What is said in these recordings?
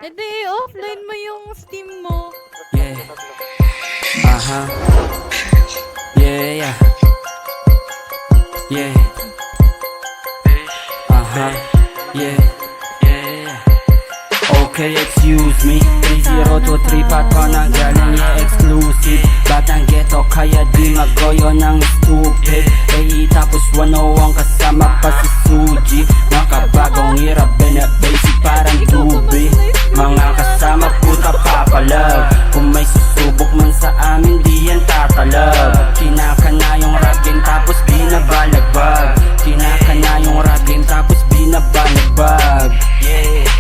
Edi, offline mo yung Steam mo. Yeah. Yeah, yeah. Yeah. Yeah. Yeah. Okay, excuse me. 3023 pa to nang galing, yeah, exclusive. Batang ghetto kaya di magoyo ng stupid. Tapos 101 kasama pa si Suji. Makabagong hirap, basic parang dubi. Mga kasama puta papalag. Kung may susubok man sa amin di yan tatalab. Kinakana yung rap game tapos binabalagbag. Kinakana yung rap game tapos binabalagbag.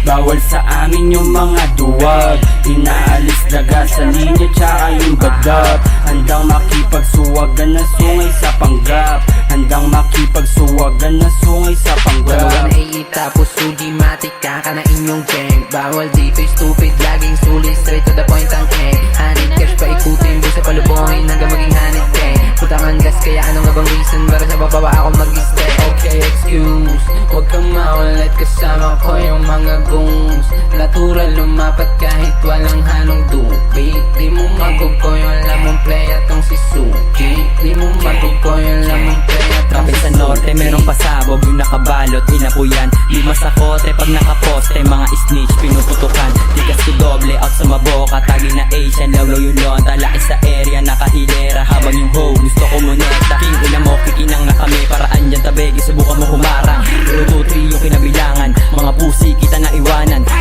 Bawal sa amin yung mga duwag. Inaalis daga sa linya tsaka yung badap. Handang makipagsuwagan na sungay sa panggap. Handang makipagsuwagan na sungay sa panggap. 1A tapos Suji-matic kakanain yung gang. Bawal dito stupid, laging sulit, straight to the point ang egg. Hanid cash pa ikutin, busa palubuhin hanggang maging hanid gang. Putangan gas kaya ano nga bang reason para sa bababa ako mag-stay. Okay, excuse, huwag kang maulit kasama ko yung mga goons. Natural lumapat kahit walang halong dubi. Di mo magugo yung lamang play atong si Suji. Di mo magugo yung lamang play atong Kapit si sa norte, Suji. merong pasabog yung nakabalot, inapuyan. Lima sa kote, pag nakaposte, mga snitch, pinuputukan. Tigas ko doble, out sa maboka, tagi na Asian, lawlaw yung lonta. Laki sa area, nakahilera, habang yung hoe, gusto ko moneta. King ina mo, kikinang na kami, paraan dyan tabegi, subukan